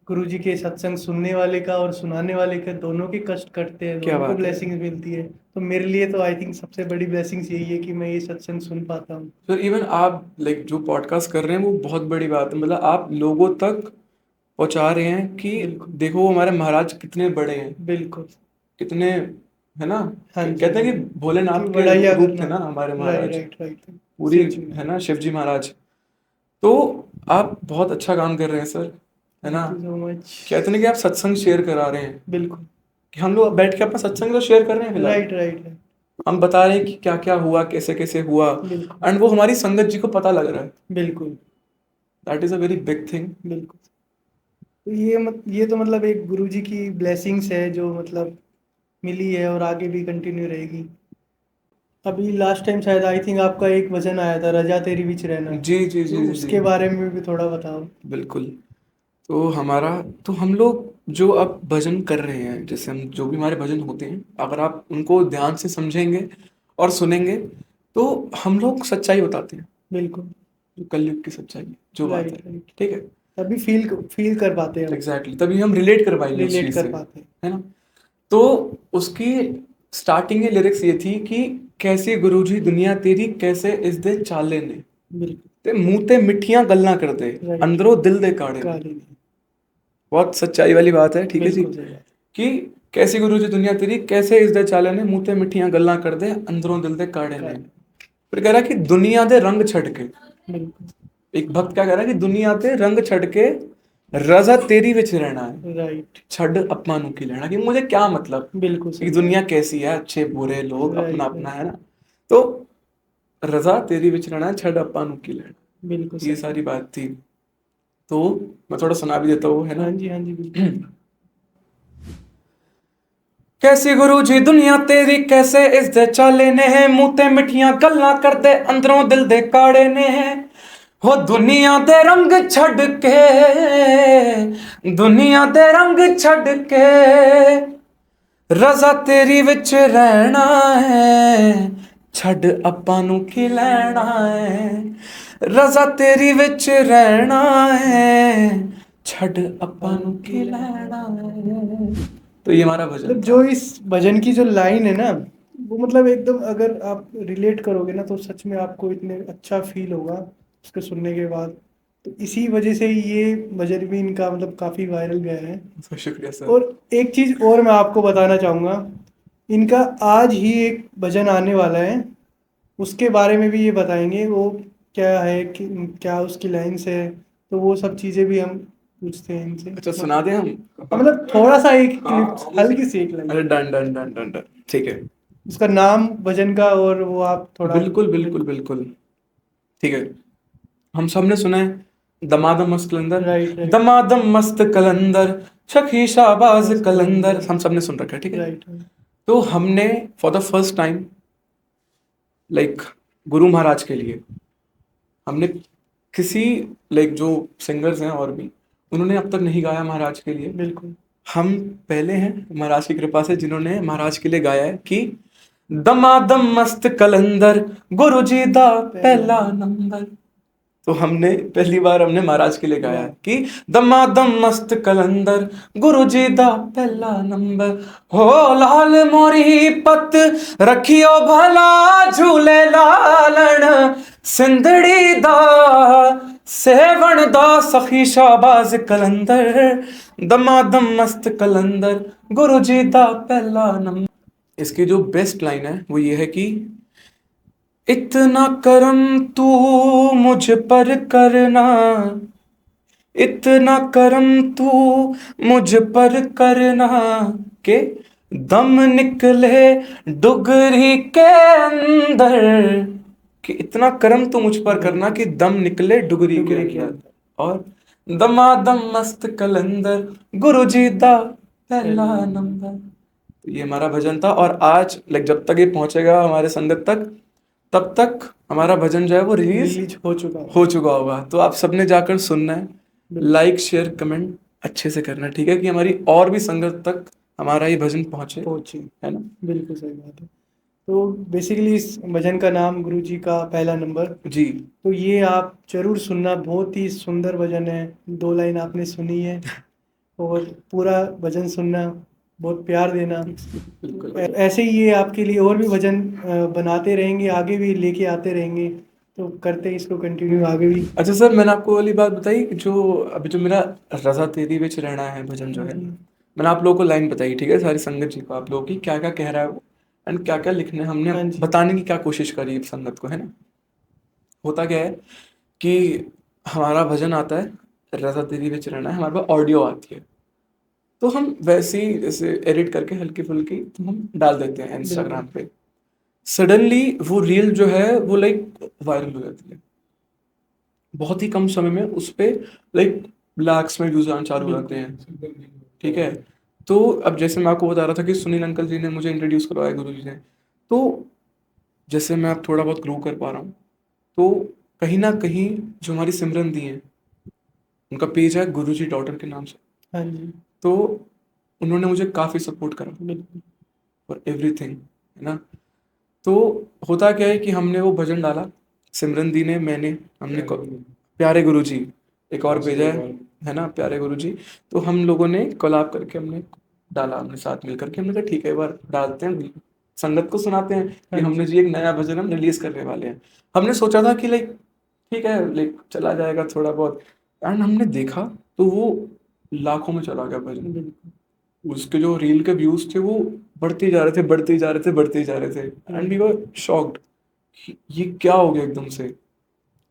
S2: गुरुजी के सत्संग सुनने वाले का और सुनाने वाले का दोनों के कष्ट कटते हैं,
S1: क्या
S2: दोनों को
S1: बात है।
S2: ब्लेसिंग्स मिलती है। तो मेरे लिए तो आई थिंक सबसे बड़ी ब्लेसिंग्स यही है कि मैं ये सत्संग सुन पाता हूँ।
S1: सर इवन आप लाइक जो पॉडकास्ट कर रहे हैं वो बहुत बड़ी बात है, मतलब आप लोगों तक पहुंचा रहे हैं कि
S2: बिल्कुल
S1: देखो हमारे महाराज कितने बड़े हैं,
S2: बिल्कुल।
S1: कितने, है ना।
S2: हाँ जी
S1: कहते
S2: हाँ
S1: हैं
S2: जी।
S1: कि
S2: कि
S1: भोलेनाथ के
S2: बड़ाइया
S1: रूप थे
S2: करना।
S1: ना हमारे
S2: राइट
S1: महाराज,
S2: राइट राइट।
S1: पूरी,
S2: शिव जी।
S1: है ना, शिव जी महाराज। तो आप बहुत अच्छा काम कर रहे हैं सर, है ना।
S2: Thank you so much.
S1: कहते हैं कि आप सत्संग शेयर करा रहे हैं,
S2: बिल्कुल।
S1: कि हम लोग बैठ के अपना सत्संग तो शेयर कर रहे हैं फिलहाल,
S2: राइट राइट राइट।
S1: हम बता रहे हैं कि क्या क्या हुआ, कैसे कैसे हुआ,
S2: बिल्कुल
S1: एंड वो हमारी संगत जी को पता लग रहा है।
S2: बिल्कुल
S1: that is a very big thing.
S2: बिल्कुल। तो ये तो मतलब एक गुरुजी की ब्लेसिंग्स है जो मतलब मिली है और आगे भी कंटिन्यू रहेगी। अभी लास्ट टाइम शायद आई थिंक आपका एक भजन आया था, रजा तेरी बिच रहना।
S1: जी जी
S2: तो
S1: जी जी जी।
S2: उसके बारे में भी थोड़ा बताओ।
S1: बिल्कुल। तो हमारा, तो हम लोग जो अब भजन कर रहे हैं, जैसे हम जो भी हमारे भजन होते हैं, अगर आप उनको ध्यान से समझेंगे और सुनेंगे, तो हम लोग सच्चाई बताते हैं,
S2: बिल्कुल।
S1: जो कलयुग की सच्चाई है, जो बात है।
S2: Right right.
S1: ठीक है।
S2: तभी फील कर पाते हैं हम,
S1: एग्जैक्टली, तभी हम रिलेट कर पाएंगे उस
S2: रिलेट
S1: चीज से,
S2: कर पाते हैं।
S1: है ना। तो उसकी स्टार्टिंग के लिरिक्स ये थी कि कैसी गुरुजी दुनिया तेरी, कैसे इस दे चाले ने,
S2: बिल्कुल।
S1: ते मुंह ते मिठियां गल्ला कर दे,
S2: राइट।
S1: अंदरों दिल दे काड़े ने।
S2: काली नहीं।
S1: बहुत सच्चाई वाली बात है, ठीक है जी।
S2: बिल्कुल सही बात।
S1: कि कैसी गुरुजी दुनिया तेरी, कैसे इस दे चाले ने, मुंह ते मिठियां गल्ला कर दे, अंदरों दिल दे काड़े ने।
S2: काली।
S1: फिर कह रहा कि दुनिया दे रंग छड़के,
S2: बिल्कुल।
S1: एक भक्त क्या कह रहा है कि दुनिया ते रंग छड़के, रजा तेरी विच रहना है,
S2: राइट।
S1: छड़ अपना नु की लेना। कि मुझे क्या मतलब
S2: बिल्कुल
S1: कि
S2: सही बात।
S1: दुनिया कैसी है, अच्छे बुरे लोग, अपना
S2: राइट
S1: अपना,
S2: राइट।
S1: है ना। तो रजा तेरी विच रहना है, छड़ अपना नु की लेना,
S2: बिल्कुल
S1: ये
S2: सही बात।
S1: सारी बात थी। तो मैं थोड़ा सुना भी देता हूँ, है ना।
S2: हाँ जी बिल्कुल।
S1: कैसी गुरु जी दुनिया तेरी, कैसे इस दे चाले ने है, मुंह ते मिठियां गल्लां कर दे, अंदरों दिल दे काड़े ने है। हो दुनिया दे रंग छड़ के, दुनिया दे रंग छड़ के, रजा तेरी विच रहना है, छड़ अप्पां नू की लैना है, रजा तेरी विच रहना है, छड़ अप्पां नू की लैना है। तो ये हमारा भजन
S2: मतलब
S1: था।
S2: जो इस भजन की जो लाइन है ना, वो मतलब एकदम अगर आप रिलेट करोगे ना तो सच में आपको इतने अच्छा फील होगा उसको सुनने के बाद। तो इसी वजह से ही ये भजन भी इनका मतलब काफी वायरल गया है।
S1: सर शुक्रिया सर।
S2: और एक चीज और मैं आपको बताना चाहूंगा, इनका आज ही एक भजन आने वाला है, उसके बारे में भी ये बताएंगे वो क्या है कि क्या उसकी लाइन्स है। तो वो सब चीजें भी हम पूछते हैं इनसे।
S1: अच्छा सुना दें हम?
S2: मतलब थोड़ा सा एक क्लिप, हल्की सी एक
S1: अरे
S2: line,
S1: done done done done done, ठीक है।
S2: उसका नाम भजन का, और वो आप थोड़ा।
S1: बिल्कुल बिल्कुल बिल्कुल, ठीक है। हम सब ने सुना है दमादम मस्त कलंदर,
S2: राइट राइट
S1: दमादम मस्त कलंदर, शखी शाहबाज कलंदर, हम सब ने सुन रखा है, ठीक है।
S2: राइट।
S1: तो हमने for the first time like Guru Maharaj के लिए हमने किसी लाइक जो सिंगर्स हैं और भी, उन्होंने अब तक नहीं गाया महाराज के लिए।
S2: बिल्कुल
S1: हम पहले हैं महाराज की कृपा से जिन्होंने महाराज के लिए गाया है कि दमादम मस्त कलंदर गुरु जी दा पहला नंबर। तो हमने पहली बार हमने महाराज के लिए गाया है कि दमादम मस्त कलंदर गुरु जी दा पहला नंबर, हो लाल मोरी पत रखियो भला झूले लालण, सिंधड़ी दा सेवण दा सखी शाहबाज कलंदर, दमादम मस्त कलंदर गुरु जी दा पहला नंबर। इसकी जो बेस्ट लाइन है वो ये है कि इतना करम तू मुझ पर करना, इतना करम तू मुझ पर करना के दम निकले डुगरी के अंदर, कि इतना करम तू मुझ पर करना कि दम निकले डुगरी के
S2: डुगरी के
S1: अंदर।
S2: अंदर।
S1: और दमादम मस्त कलंदर गुरु जी दा पहला नंबर। तो ये हमारा भजन था, और आज लाइक जब तक ये पहुंचेगा हमारे संगत तक तब तक हमारा भजन जो है वो रिलीज
S2: रिलीज हो चुका है।
S1: हो चुका होगा। तो आप सबने जाकर सुनना है,
S2: बिल्कुल।
S1: लाइक शेयर कमेंट अच्छे से करना है, ठीक है, कि हमारी और भी संगत तक हमारा ये भजन पहुंचे,
S2: पहुंची।
S1: है ना।
S2: बिल्कुल सही बात है। तो बेसिकली इस भजन का नाम गुरु जी का पहला नंबर।
S1: जी
S2: तो ये आप जरूर सुनना, बहुत ही सुंदर भजन है। 2 लाइन आपने सुनी है, और पूरा भजन सुनना, बहुत प्यार देना।
S1: बिल्कुल।
S2: ऐसे ही ये आपके लिए और भी भजन बनाते रहेंगे, आगे भी लेके आते रहेंगे। तो करते हैं इसको कंटिन्यू आगे भी।
S1: अच्छा सर, मैंने आपको वाली बात बताई कि जो अभी जो मेरा रजा तेरी विच रहना है भजन जो है, मैंने आप लोगों को लाइन बताई, ठीक है, सारी संगत जी को, आप लोगों की क्या क्या कह रहा है वो, एंड क्या क्या लिखने हमने
S2: हाँ जी।
S1: बताने की क्या कोशिश करी है संगत को, है ना। होता क्या है कि हमारा भजन आता है रजा तेरी विच रहना है, हमारे पास ऑडियो आती है, तो हम वैसे ही जैसे एडिट करके हल्की फुल्की तो हम डाल देते हैं इंस्टाग्राम पे। सडनली वो रील जो है वो लाइक वायरल हो जाती है, बहुत ही कम समय में उस पे लाइक लाख्स में व्यूज आना चालू हो जाते हैं, ठीक है। तो अब जैसे मैं आपको बता रहा था कि सुनील अंकल जी ने मुझे इंट्रोड्यूस करवाया गुरु जी ने, तो जैसे मैं अब थोड़ा बहुत ग्रो कर पा रहा हूँ, तो कहीं ना कहीं जो हमारी सिमरन दी है उनका पेज है गुरु जी डॉटर के नाम से,
S2: हाँ जी।
S1: तो उन्होंने मुझे काफ़ी सपोर्ट करा
S2: बिल्कुल।
S1: फॉर एवरीथिंग, है ना। तो होता क्या है कि हमने वो भजन डाला, सिमरन दी ने, मैंने, हमने प्यारे गुरु जी एक और पेज है ना, प्यारे गुरु जी। तो हम लोगों ने कोलैब करके हमने डाला, हमने साथ मिल करके हमने कहा ठीक है एक बार डालते हैं, संगत को सुनाते हैं कि हमने जी एक नया भजन हम रिलीज करने वाले हैं। हमने सोचा था कि लाइक ठीक है लाइक चला जाएगा थोड़ा बहुत, एंड हमने देखा तो वो लाखों में चला गया भजन। उसके जो रील के व्यूज थे वो बढ़ते ही जा रहे थे, बढ़ते ही जा रहे थे, बढ़ते ही जा रहे थे, एंड वी वर शॉक्ड ये क्या हो गया एकदम से।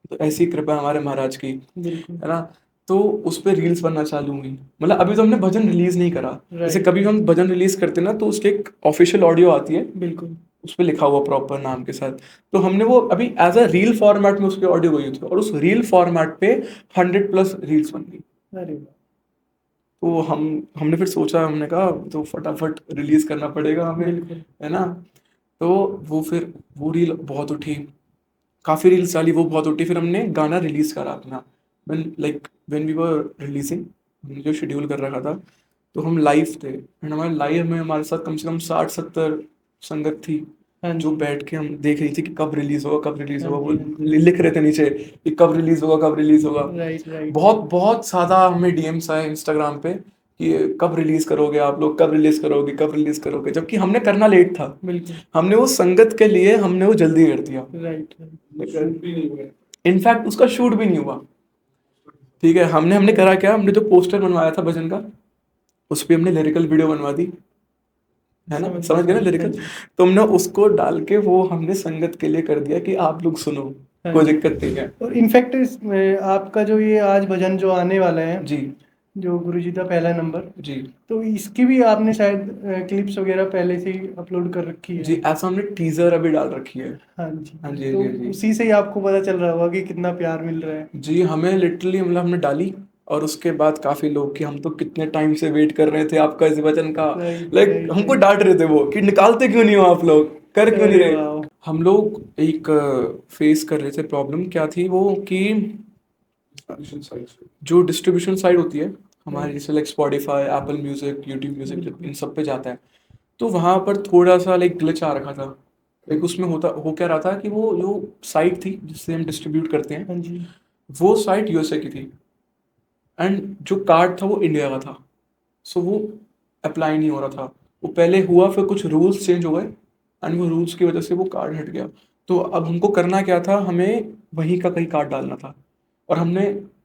S1: तो ऐसी कृपा हमारे महाराज की, है ना। तो उस पर रील्स बनना चालू हुई, मतलब अभी तो हमने भजन रिलीज नहीं करा, जैसे कभी हम भजन रिलीज करते ना तो उसके एक ऑफिशियल ऑडियो आती है, बिल्कुल उस पर लिखा हुआ प्रॉपर नाम के साथ। तो हमने वो अभी एज अ रील फॉर्मेट में उसके ऑडियो गई थी, और उस रील फॉर्मेट पे 100+ रील्स बन गई।
S2: अरे
S1: तो हमने फिर सोचा, हमने कहा तो फटाफट रिलीज करना पड़ेगा हमें,
S2: बिल्कुल।
S1: है ना। तो वो रील बहुत उठी, काफ़ी रील्स डाली, वो बहुत उठी, फिर हमने गाना रिलीज करा अपना। व्हेन वी वर रिलीजिंग, हमने जो शेड्यूल कर रखा था, तो हम लाइव थे, एंड हमारे लाइव में हमारे साथ कम से कम 60-70 संगत थी, जो बैठ के हम देख रही थी कि कब रिलीज होगा, कब रिलीज होगा। वो लिख रहे थे नीचे कि कब रिलीज होगा, कब रिलीज होगा।
S2: Right right.
S1: बहुत बहुत ज़्यादा हमें डीएम्स आए इंस्टाग्राम पे कि कब रिलीज करोगे आप लोग, कब रिलीज करोगे, कब रिलीज करोगे, जबकि हमने करना लेट था।
S2: बिल्कुल।
S1: हमने वो संगत के लिए हमने वो जल्दी कर दिया।
S2: राइट।
S1: इनफैक्ट उसका शूट भी नहीं हुआ। ठीक है, हमने हमने करा क्या, हमने जो पोस्टर बनवाया था भजन का, उस पर हमने लिरिकल वीडियो बनवा दी, है ना, समझ गए ना लिरिकल। तो हमने उसको डाल के वो हमने संगत के लिए कर दिया कि आप लोग सुनो, कोई दिक्कत नहीं है।
S2: और इनफैक्ट आपका जो ये आज भजन जो आने वाला है,
S1: जी
S2: जो गुरुजी का पहला नंबर,
S1: जी
S2: तो इसकी भी आपने शायद क्लिप्स वगैरह पहले से ही अपलोड कर रखी है।
S1: जी, ऐसा हमने टीजर अभी डाल रखी है।
S2: हाँ जी।
S1: हाँ जी,
S2: तो
S1: हाँ जी।
S2: उसी से ही आपको पता चल रहा होगा कि कितना प्यार मिल रहा है।
S1: जी, हमें लिटरली मतलब हमने डाली, और उसके बाद काफी लोग कि हम तो कितने टाइम से वेट कर रहे थे आपका इस वचन का, लाइक हमको डांट रहे थे वो कि निकालते क्यों नहीं हो आप लोग, कर क्यों नहीं रहे। हम लोग एक फेस कर रहे थे प्रॉब्लम, क्या थी वो कि जो डिस्ट्रीब्यूशन साइट होती है हमारी, जैसे like Spotify, Apple music, YouTube music, इन सब पे जाता है, तो वहां पर थोड़ा सा लाइक ग्लिच आ रखा था। लाइक उसमें हो क्या रहा था कि वो जो साइट थी जिससे हम डिस्ट्रीब्यूट करते हैं,
S2: हाँ जी।
S1: वो साइट यूएसए की थी, एंड जो कार्ड था वो इंडिया का था। सो वो अप्लाई नहीं हो रहा था। वो पहले हुआ, फिर कुछ रूल्स चेंज हो गए, एंड वो रूल्स की वजह से वो कार्ड हट गया। तो अब हमको करना क्या था, हमें वहीं का कहीं कार्ड डालना था, और हमने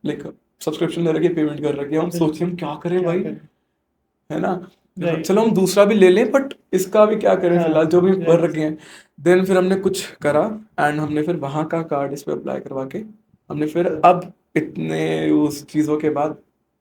S1: लाइक सब्सक्रिप्शन ले रखी है, पेमेंट कर रखी है। हम सोचे हम क्या करें भाई, है ना, चलो हम दूसरा भी ले लें, बट इसका भी क्या करें फिलहाल, जो भी भर रखे हैं। देन फिर हमने कुछ करा, एंड हमने फिर वहाँ का कार्ड इस पे अप्लाई करवा के हमने फिर अब इतने उस चीज़ों के बाद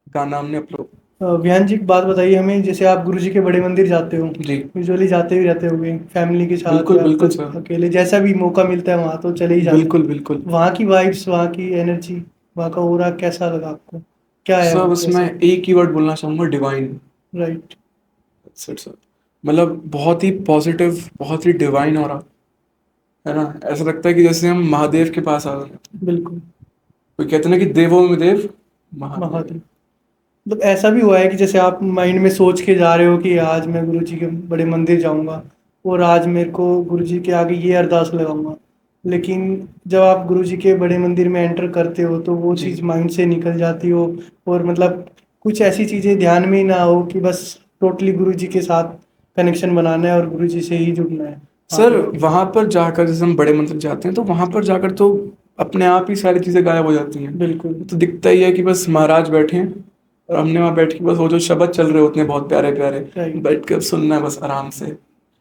S1: गाना हमने अपलोड।
S2: विहान जी, एक बात बताइए हमें, जैसे आप गुरुजी के बड़े मंदिर जाते हो,
S1: जी
S2: यूजुअली जाते भी रहते होंगे फैमिली के साथ
S1: बिल्कुल
S2: या
S1: बिल्कुल
S2: खुद
S1: सर,
S2: अकेले, जैसा भी मौका मिलता है वहाँ तो चले ही जाते
S1: बिल्कुल
S2: हैं।
S1: बिल्कुल।
S2: वहाँ की वाइब्स, वहाँ की एनर्जी, वहाँ का ऑरा कैसा लगा आपको, क्या है
S1: सर
S2: वो
S1: बस मैं
S2: कैसा?
S1: एक ही वर्ड बोलना चाहूँगा, डिवाइन।
S2: राइट।
S1: सर सर, मतलब बहुत ही पॉजिटिव, बहुत ही डिवाइन हो रहा है ना। ऐसा लगता है कि जैसे हम महादेव के पास आ रहे हैं।
S2: बिल्कुल।
S1: कोई कहते हैं ना कि देवों में देव महादेव।
S2: महादेव। मतलब ऐसा भी हुआ है कि जैसे आप माइंड में सोच के जा रहे हो कि आज मैं गुरुजी के बड़े मंदिर जाऊंगा और आज मेरे को गुरुजी के आगे ये अरदास लगाऊंगा, लेकिन जब आप गुरुजी के बड़े मंदिर में एंटर करते हो तो वो
S1: जी
S2: चीज़ माइंड से निकल जाती हो, और मतलब कुछ ऐसी चीज़ें ध्यान में ही ना हो कि बस टोटली गुरुजी के साथ कनेक्शन बनाना है और गुरुजी से ही जुड़ना है।
S1: सर, वहां पर जाकर जैसे हम बड़े मंदिर जाते हैं, तो वहां पर जाकर तो अपने आप ही सारी चीजें गायब हो जाती हैं।
S2: बिल्कुल।
S1: तो दिखता ही है कि बस महाराज बैठे हैं, और हमने वहां बैठ के बस वो जो शब्द चल रहे होते हैं बहुत प्यारे प्यारे,
S2: Right.
S1: बैठ कर सुनना है बस आराम से।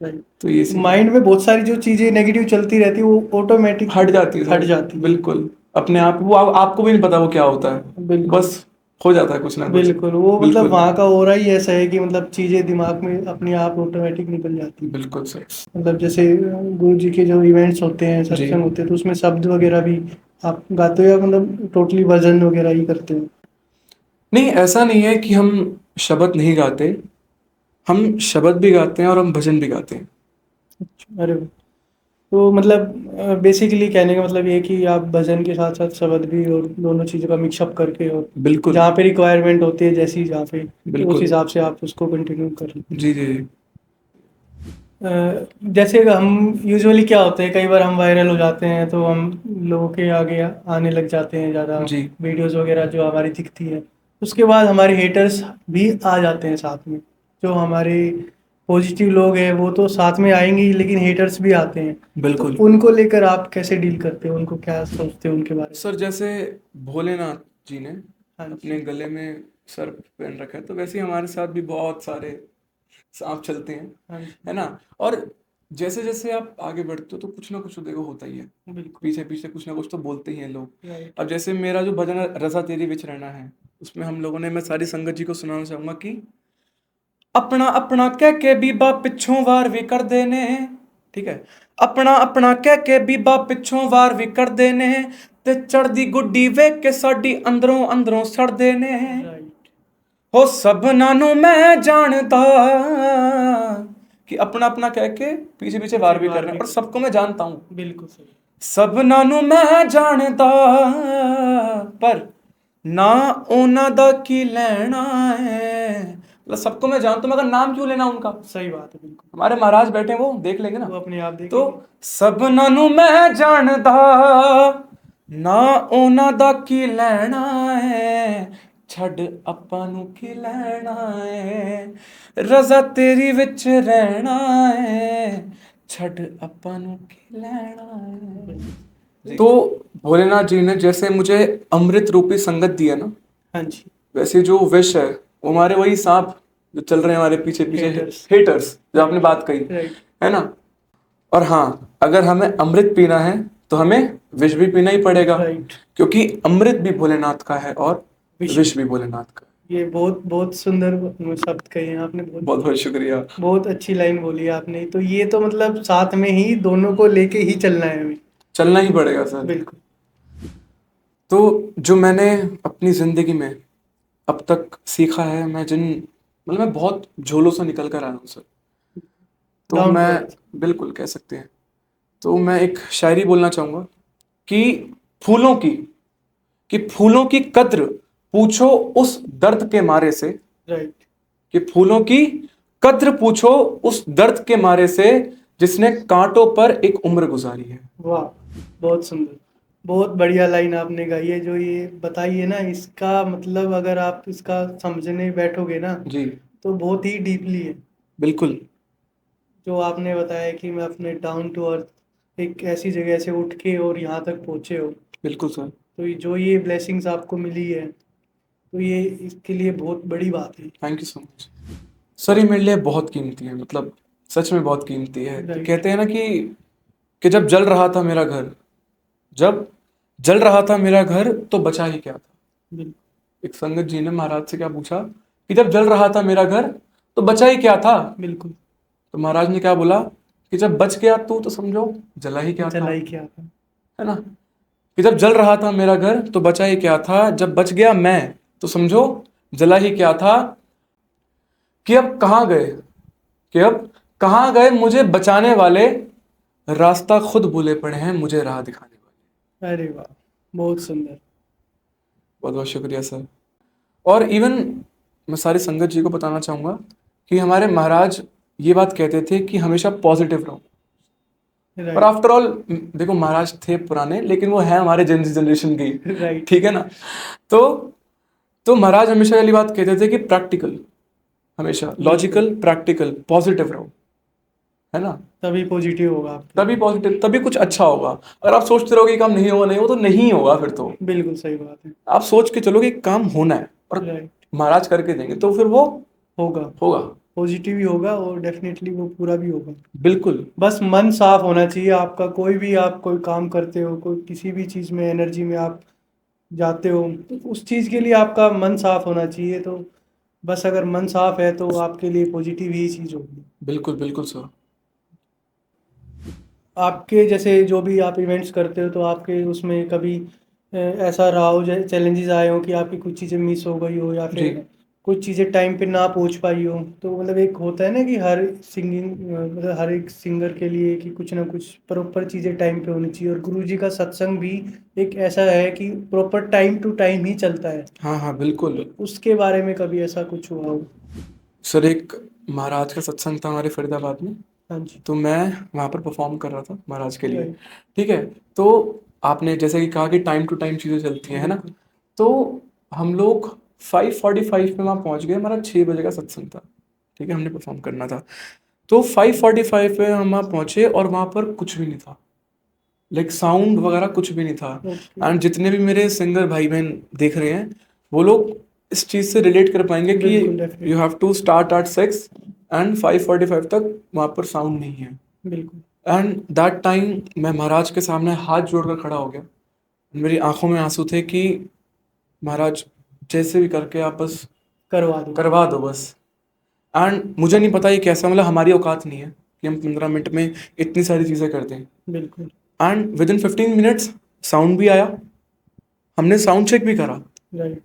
S1: तो ये सीन
S2: माइंड में बहुत सारी जो चीज़ें नेगेटिव चलती रहती है वो ऑटोमेटिक
S1: हट जाती है,
S2: हट जाती है।
S1: बिल्कुल अपने आप। वो आपको भी नहीं पता वो क्या होता है,
S2: बिल्कुल।
S1: बस हो जाता है कुछ ना कुछ।
S2: बिल्कुल, वो मतलब
S1: बिल्कुल
S2: वहाँ का ऑरा ही ऐसा है कि मतलब चीज़ें दिमाग में अपने आप ऑटोमेटिक निकल जाती हैं।
S1: बिल्कुल सर।
S2: मतलब जैसे गुरु जी के जो इवेंट्स होते हैं,
S1: जी
S2: सत्संग होते हैं, तो उसमें शब्द वगैरह भी आप गाते हो या मतलब टोटली भजन वगैरह ही करते हो?
S1: नहीं, ऐसा नहीं है कि हम शब्द नहीं गाते, हम शब्द भी गाते हैं और हम भजन भी गाते हैं।
S2: अरे वाह! तो मतलब बेसिकली कहने का मतलब ये है कि आप भजन के साथ साथ शब्द भी और दोनों चीज़ों का मिक्सअप करके, और
S1: बिल्कुल
S2: जहाँ पे रिक्वायरमेंट होती है जैसी जहाँ पे, तो उस
S1: बिल्कुल।
S2: हिसाब से आप उसको कंटिन्यू कर लेते
S1: जी जी जी।
S2: हैं। जैसे हम यूजुअली क्या होता है, कई बार हम वायरल हो जाते हैं तो हम लोगों के आगे आने लग जाते हैं ज़्यादा,
S1: जी
S2: वीडियोस वगैरह जो हमारी दिखती है, उसके बाद हमारे हेटर्स भी आ जाते हैं साथ में। जो हमारे पॉजिटिव लोग हैं वो तो साथ में आएंगे ही, लेकिन हेटर्स भी आते हैं, तो
S1: बिल्कुल।
S2: उनको लेकर आप कैसे डील करते हो, उनको क्या सोचते हो उनके बारे
S1: सर जैसे भोलेनाथ जी ने
S2: में? हाँ
S1: अपने
S2: जी।
S1: गले में सर्प पहन रखा है, तो वैसे ही हमारे साथ भी बहुत सारे सांप चलते हैं,
S2: हाँ जी।
S1: है ना। और जैसे जैसे आप आगे बढ़ते हो तो कुछ ना कुछ तो देखो होता ही है,
S2: बिल्कुल।
S1: पीछे पीछे कुछ ना कुछ तो बोलते ही हैं लोग।
S2: राइट।
S1: अब जैसे मेरा जो भजन है, रसा तेरी विच रहना है, उसमें हम लोगों ने, मैं सारी संगत जी को सुनाना चाहूंगा कि अपना अपना कह के बीबा पिछों वार भी कर देने, ठीक है, अपना अपना कह के बीबा पिछों वार भी कर देने, ते चढ़दी गुड्डी वेख के साडी अंदरों अंदरों सड़ देने,
S2: राइट।
S1: हो सबना नू मैं जानता, कि अपना अपना कह के पीछे पीछे वार भी कर रहे हैं, और सबको मैं जानता हूँ।
S2: बिल्कुल सही।
S1: सबना नू मैं जानता, पर ना ओना दा की लेना है। मतलब सबको मैं जानता हूँ, मगर नाम क्यों लेना उनका।
S2: सही बात है। बिल्कुल।
S1: हमारे महाराज बैठे हैं, वो देख लेंगे ना।
S2: वो अपने आप
S1: तो
S2: देखेंगे।
S1: सबना नू मैं जानदा, ना ओना दा की लेना है, ਛੱਡ ਆਪਾਂ ਨੂੰ ਕੀ ਲੈਣਾ ਏ, ਰਜ਼ਾ ਤੇਰੀ ਵਿੱਚ ਰਹਿਣਾ ਏ, ਛੱਡ ਆਪਾਂ ਨੂੰ ਕੀ ਲੈਣਾ ਏ। तो भोलेनाथ जी ने जैसे मुझे अमृत रूपी संगत दी है ना,
S2: हाँ जी।
S1: वैसे जो विश है वो हमारे वही सांप जो चल रहे हैं हमारे पीछे पीछे,
S2: Haters.
S1: हेटर्स जो आपने बात कही,
S2: राइट।
S1: है ना। और हाँ, अगर हमें अमृत पीना है तो हमें विष भी पीना ही पड़ेगा,
S2: राइट।
S1: क्योंकि अमृत भी भोलेनाथ का है और
S2: विष
S1: विष भी भोलेनाथ का है।
S2: ये बहुत बहुत सुंदर शब्द कहे हैं आपने, बहुत
S1: बहुत बहुत शुक्रिया।
S2: बहुत अच्छी लाइन बोली आपने। तो ये तो मतलब साथ में ही दोनों को लेके ही चलना है हमें।
S1: चलना ही पड़ेगा सर।
S2: बिल्कुल।
S1: तो जो मैंने अपनी जिंदगी में अब तक सीखा है, मैं बहुत झोलों से निकल कर आया हूँ सर। तो
S2: Down to
S1: मैं
S2: earth.
S1: बिल्कुल कह सकते हैं, तो मैं एक शायरी बोलना चाहूंगा कि फूलों की फूलों की कद्र पूछो उस दर्द के मारे से,
S2: राइट।
S1: कि फूलों की कद्र पूछो उस दर्द के मारे से जिसने कांटों पर एक उम्र गुजारी है।
S2: वाह, बहुत सुंदर, बहुत बढ़िया लाइन आपने गाई है। जो ये बताई है ना, इसका मतलब अगर आप इसका समझने बैठोगे ना
S1: जी
S2: तो बहुत ही डीपली है।
S1: बिल्कुल।
S2: जो आपने बताया कि मैं अपने डाउन टू अर्थ एक ऐसी जगह से उठ के और यहाँ तक पहुँचे हो,
S1: बिल्कुल सर।
S2: तो जो ये ब्लेसिंग्स आपको मिली है, तो ये इसके लिए बहुत बड़ी बात है।
S1: Thank you so much sir. ये मेरे लिए बहुत कीमती है, मतलब सच में बहुत कीमती है। तो
S2: Right.
S1: कहते हैं ना कि जब जल रहा था मेरा घर, जब जल रहा था मेरा घर तो बचा ही क्या था।
S2: बिल्कुल।
S1: एक संगत जी ने महाराज से क्या पूछा कि जब जल रहा था मेरा घर तो बचा ही क्या था।
S2: बिल्कुल।
S1: तो महाराज ने क्या बोला कि जब बच गया तू तो समझो जला ही क्या था,
S2: चला ही क्या था।
S1: है ना। कि जब जल रहा था मेरा घर तो बचा ही क्या था, जब बच गया मैं तो समझो जला ही क्या था। कि अब कहाँ गए, कि अब कहाँ गए मुझे बचाने वाले, रास्ता खुद भूले पड़े हैं मुझे राह दिखाने वाले।
S2: अरे वाह, बहुत सुंदर।
S1: बहुत बहुत शुक्रिया सर। और इवन मैं सारी संगत जी को बताना चाहूँगा कि हमारे महाराज ये बात कहते थे कि हमेशा पॉजिटिव रहो। और
S2: राइट।
S1: आफ्टर ऑल देखो महाराज थे पुराने, लेकिन वो है हमारे जनरेशन के ही,
S2: राइट।
S1: ठीक है ना। तो महाराज हमेशा वाली बात कहते थे कि प्रैक्टिकल, हमेशा लॉजिकल, प्रैक्टिकल, पॉजिटिव रहो, है ना।
S2: तभी पॉजिटिव होगा आपका।
S1: तभी पॉजिटिव, तभी कुछ अच्छा होगा। अगर आप सोचते रहोगे कि काम नहीं होगा, नहीं हो तो नहीं होगा फिर तो।
S2: बिल्कुल सही बात है।
S1: आप सोच के चलोगे कि काम होना है और
S2: राइट।
S1: महाराज करके देंगे तो फिर वो
S2: होगा,
S1: होगा।
S2: पॉजिटिव ही होगा और डेफिनेटली वो पूरा भी होगा।
S1: बिल्कुल।
S2: बस मन साफ होना चाहिए आपका। कोई भी आप कोई काम करते हो, कोई किसी भी चीज़ में एनर्जी में आप जाते हो, तो उस चीज़ के लिए आपका मन साफ होना चाहिए। तो बस अगर मन साफ है तो आपके लिए पॉजिटिव ही चीज़ होगी।
S1: बिल्कुल बिल्कुल सर।
S2: आपके जैसे जो भी आप इवेंट्स करते हो, तो आपके उसमें कभी ऐसा रहा हो, चैलेंजेस आए हो कि आपकी कुछ चीज़ें मिस हो गई हो या
S1: जी
S2: फिर कुछ चीज़ें टाइम पे ना पहुंच पाई हो। तो मतलब एक होता है ना कि हर सिंगिंग मतलब हर एक सिंगर के लिए कि कुछ ना कुछ प्रॉपर चीज़ें टाइम पे होनी चाहिए। और गुरुजी का सत्संग भी एक ऐसा है कि प्रॉपर टाइम टू टाइम ही चलता है।
S1: हाँ हाँ बिल्कुल
S2: उसके बारे में कभी ऐसा कुछ हुआ हो?
S1: सर। एक महाराज का सत्संग था हमारे फरीदाबाद में,
S2: हाँ जी।
S1: तो मैं वहाँ पर परफॉर्म कर रहा था महाराज के लिए,
S2: राइट।
S1: ठीक है। तो आपने जैसे कि कहा कि टाइम टू टाइम चीज़ें चलती हैं, है ना।
S2: बिल्कुल।
S1: तो हम लोग 5:45 में वहाँ पहुँच गए। हमारा 6 बजे का सत्संग था, ठीक है, हमने परफॉर्म करना था। तो 5:45 पे हम वहाँ पहुँचे और वहाँ पर कुछ भी नहीं था, लाइक साउंड वगैरह कुछ भी नहीं था।
S2: ओके।
S1: एंड जितने भी मेरे सिंगर भाई बहन देख रहे हैं वो लोग इस चीज़ से रिलेट कर पाएंगे कि
S2: बिल्कुल
S1: you
S2: definitely.
S1: Have to start at 6 and 5:45 तक वहाँ पर साउंड नहीं है।
S2: बिल्कुल।
S1: एंड दैट टाइम मैं महाराज के सामने हाथ जोड़कर खड़ा हो गया। मेरी आंखों में आंसू थे कि महाराज जैसे भी करके आप बस करवा दो बस। एंड मुझे नहीं पता ये कैसा, मतलब हमारी औकात नहीं है कि हम 15 मिनट में इतनी सारी चीज़ें कर दें।
S2: बिल्कुल।
S1: And with in 15 minutes sound भी आया, हमने साउंड चेक भी करा
S2: राइट।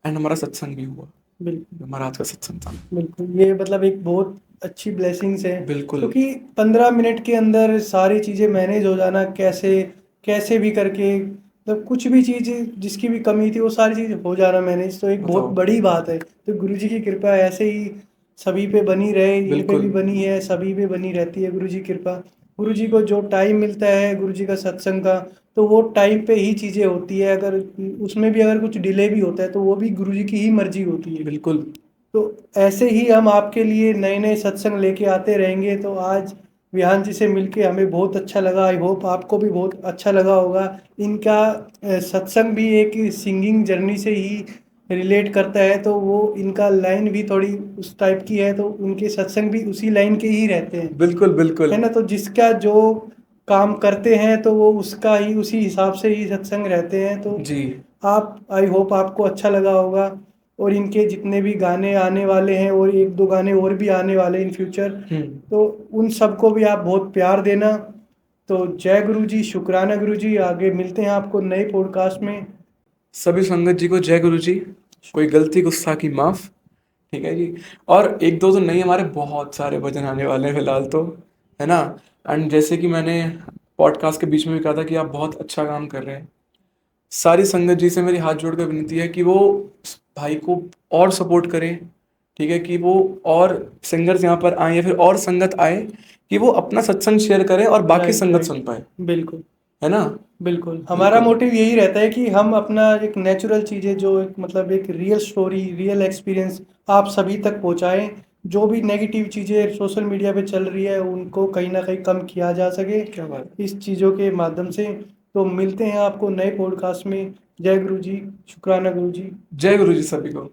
S1: एंड हमारा सत्संग भी हुआ।
S2: बिल्कुल।
S1: महाराज का सत्संग था।
S2: बिल्कुल, ये मतलब एक बहुत अच्छी ब्लेसिंग्स है।
S1: बिल्कुल
S2: क्योंकि 15 मिनट के अंदर सारी चीज़ें मैनेज हो जाना, कैसे कैसे भी करके, मतलब कुछ भी चीज़ जिसकी भी कमी थी वो सारी चीज़ हो जाना मैनेज, तो एक बहुत
S1: बताओ।
S2: बड़ी बात है। तो गुरुजी की कृपा ऐसे ही सभी पे बनी रहे, इन पे भी
S1: बिल्कुल
S2: बनी है, सभी पे बनी रहती है गुरुजी की कृपा। गुरु जी को जो टाइम मिलता है गुरु जी का सत्संग का, तो वो टाइम पे ही चीज़ें होती है। अगर उसमें भी अगर कुछ डिले भी होता है तो वो भी गुरु जी की ही मर्जी होती है।
S1: बिल्कुल।
S2: तो ऐसे ही हम आपके लिए नए नए सत्संग लेके आते रहेंगे। तो आज विहान जी से मिलके हमें बहुत अच्छा लगा। आई होप आपको भी बहुत अच्छा लगा होगा। इनका सत्संग भी एक सिंगिंग जर्नी से ही रिलेट करता है, तो वो इनका लाइन भी थोड़ी उस टाइप की है, तो उनके सत्संग भी उसी लाइन के ही रहते हैं,
S1: बिल्कुल बिल्कुल।
S2: है ना। तो जिसका जो काम करते हैं तो वो उसका ही उसी हिसाब से ही सत्संग रहते हैं। तो
S1: जी।
S2: आप, आई होप आपको अच्छा लगा होगा। और इनके जितने भी गाने आने वाले हैं और एक दो गाने और भी आने वाले इन फ्यूचर,
S1: हम्म।
S2: तो उन सबको भी आप बहुत प्यार देना। तो जय गुरु जी, शुक्राना गुरु जी। आगे मिलते हैं आपको नए पॉडकास्ट में।
S1: सभी संगत जी को जय गुरु जी। कोई गलती गुस्सा की माफ। ठीक है जी। और एक दो तो नहीं, हमारे बहुत सारे भजन आने वाले हैं फिलहाल तो, है ना। एंड जैसे कि मैंने पॉडकास्ट के बीच में भी कहा था कि आप बहुत अच्छा काम कर रहे हैं। सारी संगत जी से मेरी हाथ जोड़कर विनती है कि वो इस भाई को और सपोर्ट करें। ठीक है, कि वो और सिंगर्स यहाँ पर आए या फिर और संगत आए, कि वो अपना सत्संग शेयर करें और बाकी
S2: राइट
S1: संगत
S2: राइट।
S1: सुन पाए,
S2: बिल्कुल
S1: है ना।
S2: बिल्कुल। हमारा
S1: बिल्कुल
S2: मोटिव यही रहता है कि हम अपना एक नेचुरल चीज़ें, जो एक मतलब एक रियल स्टोरी, रियल एक्सपीरियंस आप सभी तक पहुंचाएं। जो भी नेगेटिव चीज़ें सोशल मीडिया पे चल रही है उनको कहीं ना कहीं कम किया जा सके
S1: क्या बात है।
S2: इस चीज़ों के माध्यम से। तो मिलते हैं आपको नए पॉडकास्ट में। जय गुरु जी, शुक्राना गुरु जी।
S1: जय गुरु जी सभी को।